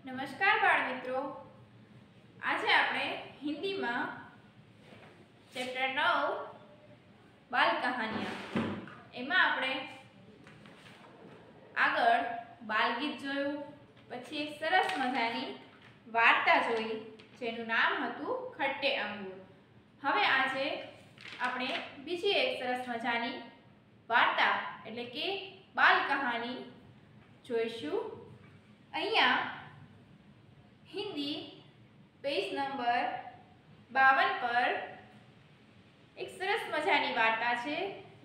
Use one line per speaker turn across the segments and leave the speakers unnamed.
નમસ્કાર બાળ મિત્રો, આજે આપણે હિન્દીમાં ચેપ્ટર 9 બાલ કહાનિયા એમાં આપણે આગળ બાલગીત જોયું, પછી એક સરસ મજાની વાર્તા જોઈ જેનું નામ હતું ખટ્ટે અંગૂર. હવે આજે આપણે બીજી એક સરસ મજાની વાર્તા એટલે કે બાલ કહાની જોઈશું. અહીંયા हिंदी पेज नंबर 52 पर एक सरस मजानी वार्ता है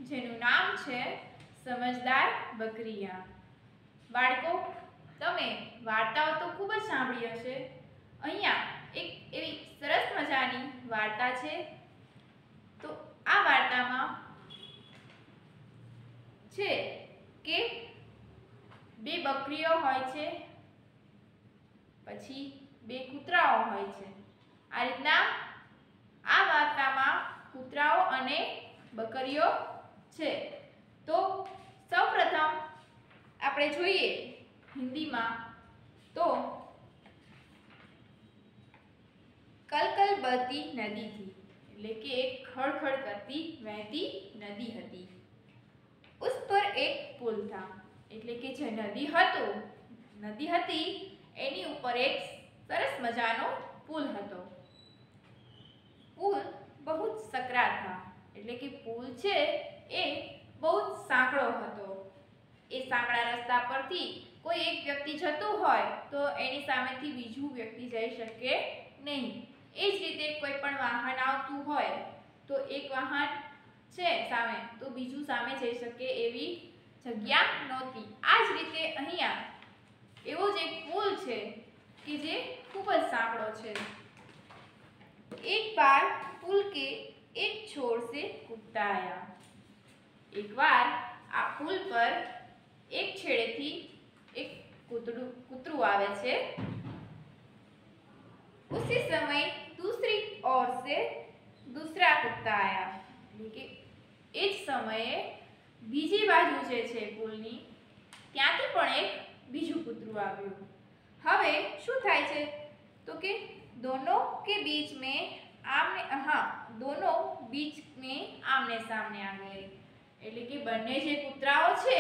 जेनु नाम है समझदार बकरिया. बाळको तमे वार्ताओ तो खूब ज सांभळी हशे. अहींया एक एवी सरस मजानी वार्ता है. तो आ वार्तामां छे के बे बकरीओ होय छे, પછી બે કૂતરાઓ હોય છે. આ રીતના આ વાર્તામાં કૂતરાઓ અને બકરીઓ છે. તો સૌપ્રથમ આપણે જોઈએ હિન્દીમાં તો કલકલ બહતી નદી थी એટલે કે એક ખળખળ કરતી વહેતી નદી હતી. ઉસ પર એક પુલ था એટલે કે જે નદી હતી એની ઉપર એક સરસ મજાનો પુલ હતો. પુલ બહુ सकरा था એટલે કે પુલ છે એ બહુ સાંકડો હતો. એ સાંકડા રસ્તા પરથી કોઈ એક વ્યક્તિ જતું હોય તો એની સામેથી બીજું વ્યક્તિ જઈ શકે નહીં. એ જ રીતે કોઈ પણ વાહન આવતું હોય તો એક વાહન છે સામે તો બીજું સામે જઈ શકે એવી જગ્યા નહોતી. આ જ રીતે અહીંયા एवो ज एक पुल है कि जे खूब ज सांकड़ो है. एक बार पुल के एक छोर से कूदता आया. एक बार आ पुल पर एक छेड़े थी एक कूतरू आवे छे. उसी समय दूसरी ओर से दूसरा कुत्ता आया. એટલે એ જ સમયે બીજી બાજુ જે છે પુલની ત્યાંથી પણ એક बीजू कूतरू आव्યું. હવે શું થાય છે તો કે दोनों के बीच में आमने सामने आ गए. એટલે કે બંને જે કૂતરાઓ છે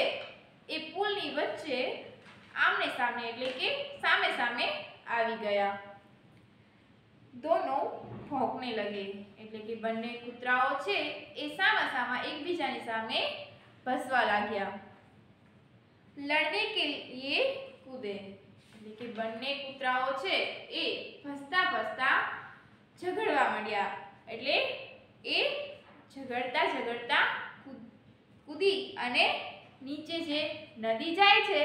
એ પુલની વચ્ચે આમને સામને એટલે કે સામે સામે આવી ગયા. दोनों भौंकने लगे એટલે કે બંને કૂતરાઓ છે એ સામા એકબીજાની સામે ભસવા लाग्या. लड़ने के लिए कूदे એટલે કે બંને કૂતરાઓ છે એ ભસતા ભસતા ઝઘડવા માંડ્યા. એટલે એ ઝઘડતા કૂદી અને નીચે જે નદી જાય છે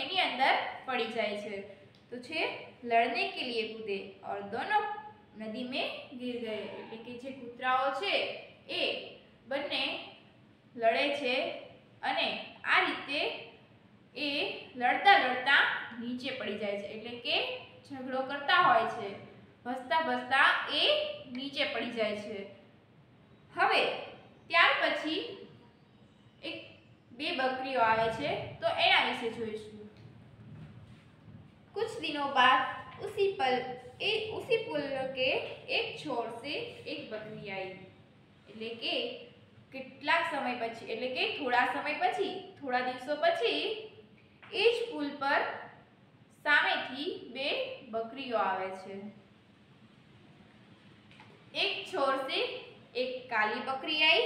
એની અંદર પડી જાય છે. તો છે લડने के लिए कूदे और दोनों नदी में गिर गए. એટલે કે જે કૂતરાઓ છે એ બંને લડે છે અને આ રીતે એ લડતા લડતા નીચે પડી જાય છે. એટલે કે ઝઘડો કરતા હોય છે, ભસતા ભસતા એ નીચે પડી જાય છે. હવે ત્યાર પછી એક બે બકરીઓ આવે છે તો એના વિશે જોઈશું. कुछ दिनों बाद उसी पुल के एक छोर से एक बकरी आई. એટલે કે કેટલાક સમય પછી એટલે કે થોડા સમય પછી થોડા દિવસો પછી એ જ પુલ પર સામેથી બે બકરીઓ આવે છે. એક છોર से एक काली बकरी आई.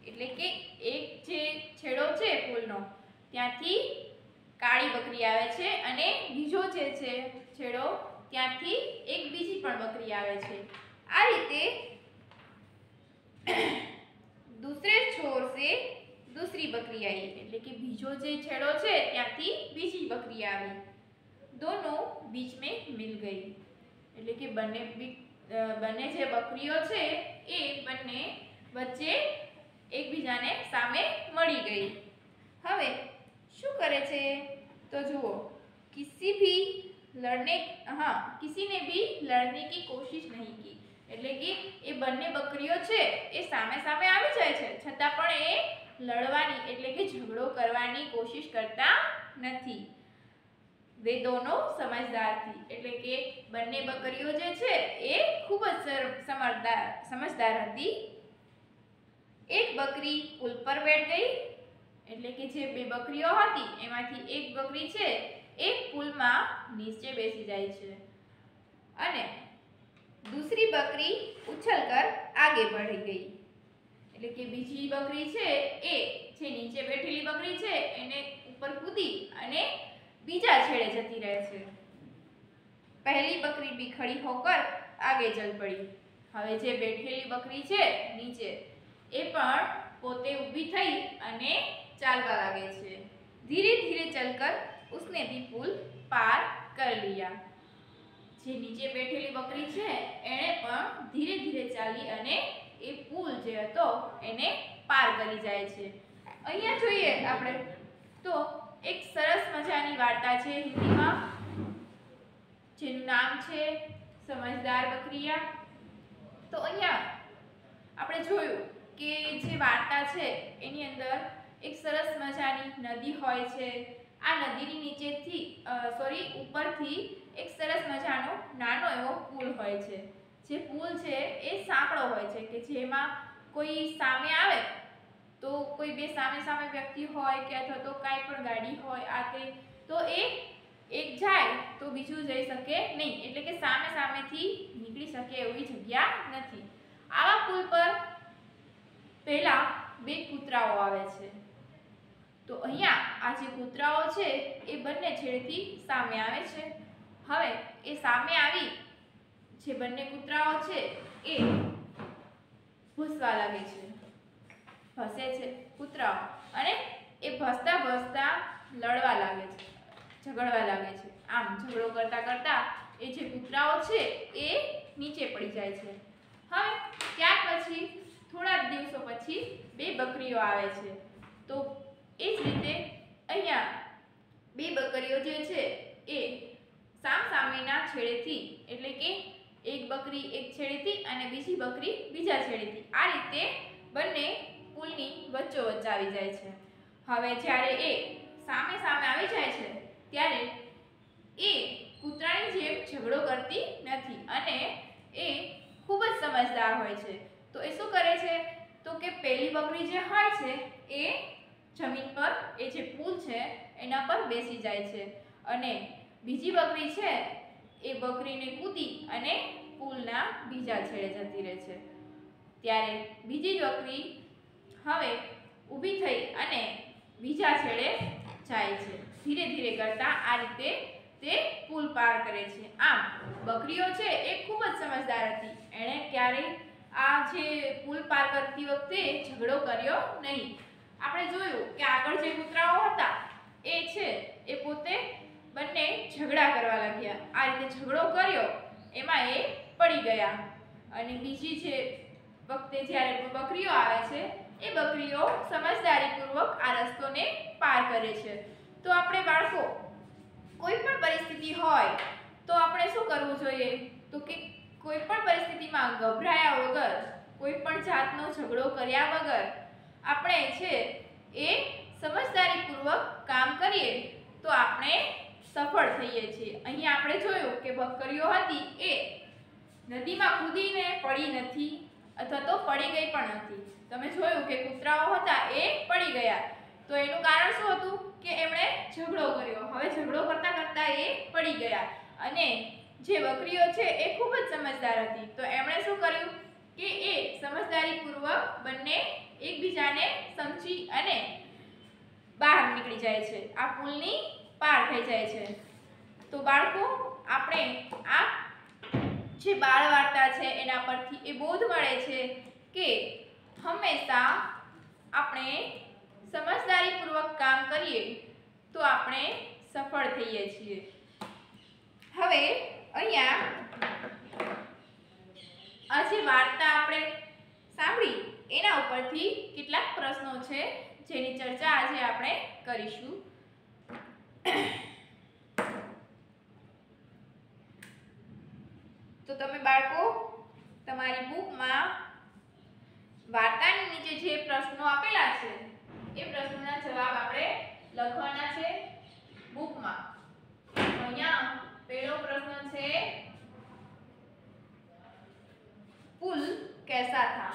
એટલે કે એક જે છેડો છે પુલનો ત્યાંથી કાળી બકરી આવે છે અને બીજો જે છે છેડો ત્યાંથી એક બીજી પણ બકરી આવે છે. આ રીતે दूसरे छोर से दूसरी बकरी आई. એટલે કે બીજો જે છેડો છે ત્યાંથી બીજી બકરી આવી. दोनों बीच में मिल गई. એટલે કે બંને જે બકરીઓ છે એ બંને વચ્ચે એકબીજાને સામે મળી ગઈ. હવે શું કરે છે તો જુઓ, किसी ने भी लड़ने की कोशिश नहीं की. એટલે કે એ બંને બકરીઓ છે એ સામે સામે આવી જાય છે છતાં પણ એ લડવાની એટલે કે ઝઘડો કરવાની કોશિશ કરતા નથી. वे दोनों समझदार थी એટલે કે બંને બકરીઓ જે છે એ ખૂબ જ સમજદાર હતી। એક બકરી પુલ પર બેઠ ગઈ એટલે કે જે બે બકરીઓ હતી એમાંથી એક બકરી છે એ પુલમાં નીચે બેસી જાય છે અને दूसरी बकरी उछलकर आगे बढ़ी गई એટલે કે બીજી બકરી છે એ જે નીચે બેઠેલી બકરી છે એને ઉપર કૂદી અને બીજા છેડે જતી રહે છે। पहली बकरी भी खड़ी होकर आगे चल पड़ी। હવે જે બેઠેલી બકરી છે નીચે એ પણ પોતે ઊભી થઈ અને ચાલવા લાગે છે। धीरे धीरे चलकर उसने भी पुल पार कर लिया। જે નીચે બેઠેલી બકરી છે એણે પણ ધીરે ધીરે ચાલી અને એ પુલ જે હતો એને પાર કરી જાય છે। અહીંયા જોઈએ આપણે તો એક સરસ મજાની વાર્તા છે હિન્દીમાં જેનું નામ છે સમજદાર બકરીયા। તો અહીંયા આપણે જોયું કે જે વાર્તા છે એની અંદર એક સરસ મજાની નદી હોય છે। આ નદીની નીચેથી ઉપરથી એક સરસ મજાનો નાનો એવો પુલ હોય છે। જે પુલ છે એ સાંકડો હોય છે કે જેમાં કોઈ સામે આવે તો કોઈ બે સામે સામે વ્યક્તિ હોય કે અથવા તો કાંઈ પણ ગાડી હોય આ તે તો એક જાય તો બીજું જઈ શકે નહીં એટલે કે સામે સામેથી નીકળી શકે એવી જગ્યા નથી। આવા પુલ પર પહેલા બે કૂતરાઓ આવે છે। તો અહીંયા આ જે કૂતરાઓ છે એ બંને છેડેથી સામે આવે છે। હવે એ સામે આવી જે બંને કૂતરાઓ છે એ ભસવા લાગે છે ભસે છે કૂતરાઓ અને એ ભસતા ભસતા લડવા લાગે છે ઝઘડવા લાગે છે। આમ ઝઘડો કરતા કરતા એ જે કૂતરાઓ છે એ નીચે પડી જાય છે। હવે ત્યાર પછી થોડા દિવસો પછી બે બકરીઓ આવે છે। તો એ જ રીતે અહીંયા બે બકરીઓ જે છે એ સામસામેના છેડેથી એટલે કે એક બકરી એક છેડેથી અને બીજી બકરી બીજા છેડેથી આ રીતે બંને પુલની વચ્ચોવચ્ચ આવી જાય છે। હવે જ્યારે એ સામે સામે આવી જાય છે ત્યારે એ કૂતરાની જેમ ઝઘડો કરતી નથી અને એ ખૂબ જ સમજદાર હોય છે। તો એ શું કરે છે તો કે પહેલી બકરી જે હોય છે એ જમીન પર એ જે પુલ છે એના પર બેસી જાય છે અને બીજી બકરી છે એ બકરીને કૂદી અને પુલના બીજા છેડે જતી રહે છે। ત્યારે બીજી બકરી હવે ઊભી થઈ અને બીજા છેડે જાય છે। ધીરે ધીરે કરતા આ રીતે તે પુલ પાર કરે છે। આમ બકરીઓ છે એ ખૂબ જ સમજદાર હતી। એણે ક્યારેય આ જે પુલ પાર કરતી વખતે ઝઘડો કર્યો નહીં। આપણે જોયું કે આગળ જે કૂતરાઓ હતા એ છે એ પોતે બંને ઝઘડા કરવા લાગ્યા। આ રીતે ઝઘડો કર્યો એમાં એ પડી ગયા અને બીજી જે વખતે જ્યારે બકરીઓ આવે છે એ બકરીઓ સમજદારીપૂર્વક આ રસ્તોને પાર કરે છે। તો આપણે બાળકો કોઈ પણ પરિસ્થિતિ હોય તો આપણે શું કરવું જોઈએ તો કે કોઈ પણ પરિસ્થિતિમાં ગભરાયા વગર કોઈ પણ જાતનો ઝઘડો કર્યા વગર આપણે છે એ સમજદારીપૂર્વક કામ કરીએ તો આપણે સફળ થઈએ છીએ। અહીં આપણે જોયું કે બકરીઓ હતી એ નદીમાં કૂદીને પડી નથી અથવા તો પડી ગઈ પણ નથી। તમે જોયું કે કૂતરાઓ હતા એ પડી ગયા તો એનું કારણ શું હતું કે એમણે ઝઘડો કર્યો। હવે ઝઘડો કરતા કરતા એ પડી ગયા અને જે બકરીઓ છે એ ખૂબ જ સમજદાર હતી તો એમણે શું કર્યું કે એ સમજદારીપૂર્વક બંને એકબીજાને સમજી અને બહાર નીકળી જાય છે। આ પુલની પાર થઈ જાય છે। તો બાળકો આપણે આ જે બાળ વાર્તા છે એના પરથી એ બોધ મળે છે કે હંમેશા આપણે સમજદારીપૂર્વક કામ કરીએ તો આપણે સફળ થઈએ છીએ। હવે અહીંયા આ જે વાર્તા આપણે સાંભળી એના ઉપરથી કેટલાક પ્રશ્નો છે જેની ચર્ચા આજે આપણે કરીશું। તો તમે બાળકો તમારી બુકમાં વાર્તાની નીચે જે પ્રશ્નો આપેલા છે એ પ્રશ્નોના જવાબ આપણે લખવાના છે બુકમાં। અહીંયા પહેલો પ્રશ્ન છે पुल कैसा था।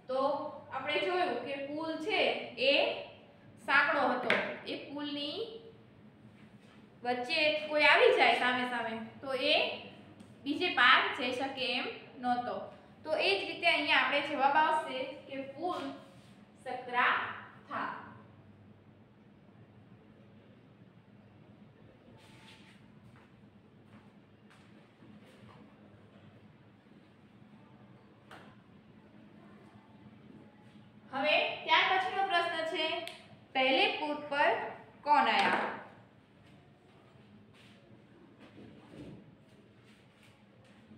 तो આપણે જોયું કે પુલ છે એ સાંકડો હતો, એ પુલની વચ્ચે કોઈ આવી જાય સામે સામે તો એ બીજે પાર જઈ શકે એમ નહોતો। તો એ જ રીતે અહીંયા આપણે જવાબ આવશે કે પુલ सकरा था। હવે ત્યાર પછીનો પ્રશ્ન છે पहले पुल पर कौन आया।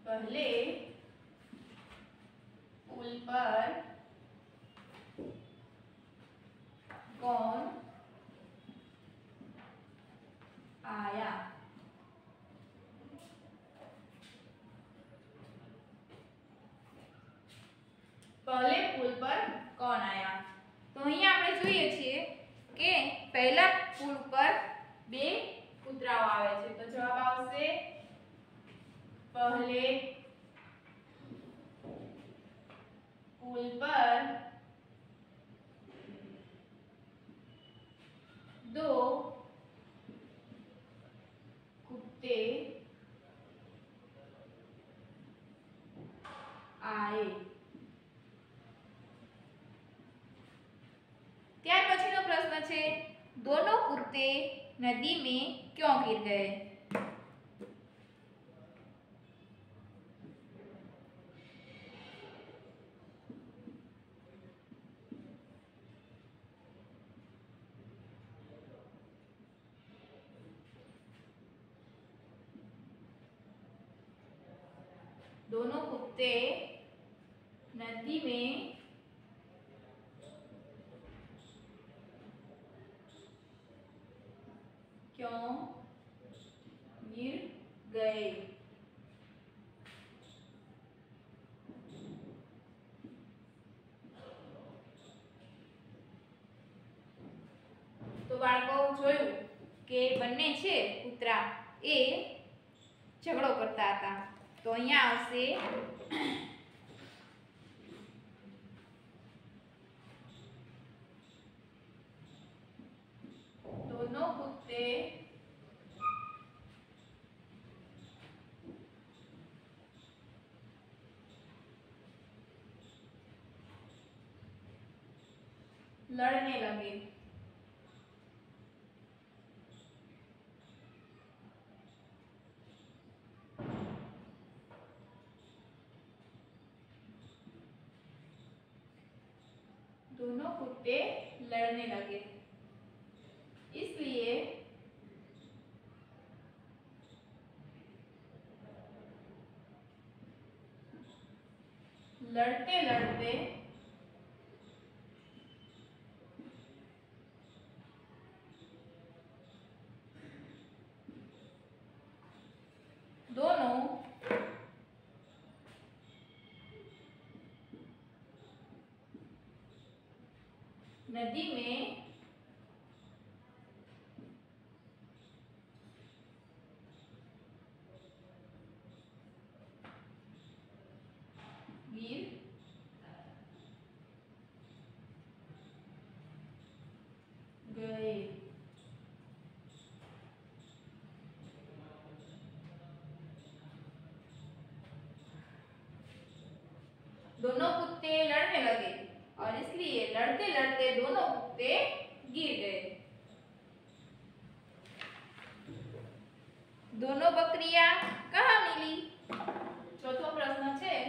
पहले पुल पर कौन आया। पहले पुल पर कौन आया। तो અહીંયા આપણે જોઈએ છીએ કે પહેલા પુલ પર બે કૂતરાઓ આવે છે તો જવાબ આવશે पहले पुल पर दो कुत्ते आए। ત્યાર પછીનો પ્રશ્ન છે दोनों कुत्ते नदी में क्यों गिर गए। दोनों कुत्ते नदी में क्यों गिर गए। तो बाळको જોયું કે બંને છે કૂતરા એ ઝઘડો કરતા હતા તો અહીંયા આવશે दोनों कुत्ते लड़ने लगे। दोनों कुत्ते लड़ने लगे इसलिए लड़ते लड़ते दोनों नदी में गिर गए। दोनों कुत्ते लड़ने लगे और इसलिए लड़ते लड़ते दोनों कुत्ते गिर गए। दोनों बकरियां कहाँ मिली। चौथो प्रश्न है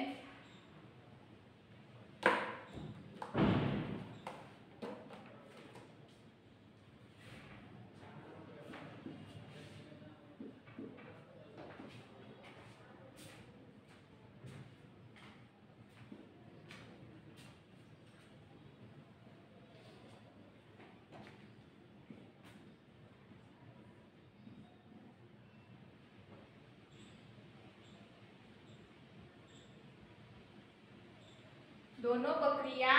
दोनों बकरियां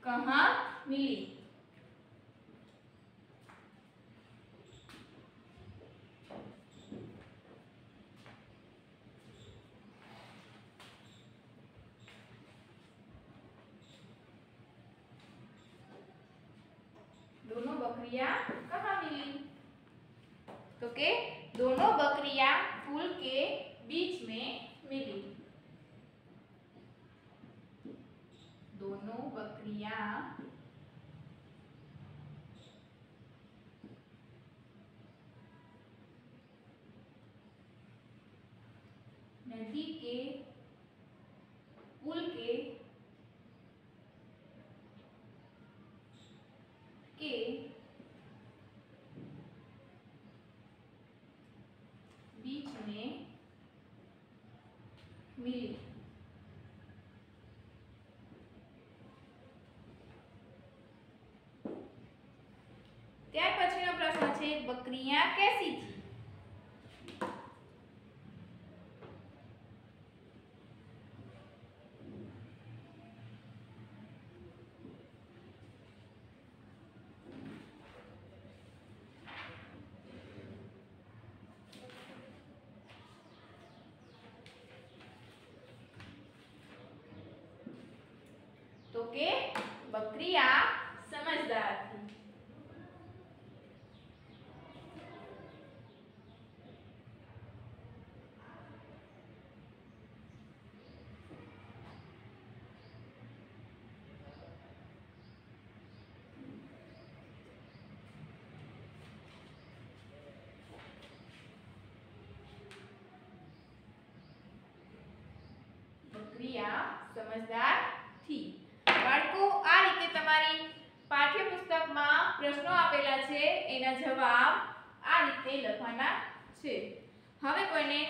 कहाँ मिली? दोनों बकरियां कहाँ मिली? तो के दोनों बकरियां पुल के बीच में मिली। दोनों बकरियां नदी के पुल के बीच में मिली। ત્યાર પછીનો પ્રશ્ન છે બકરીયા કેસી थी? तो के बकरियां समझदार थी। बकरियां समझदार थी। बाळको आ रीते तमारी पाठ्यपुस्तकમાં પ્રશ્નો આપેલા છે એના જવાબ આ રીતે લખવાના છે। હવે કોઈને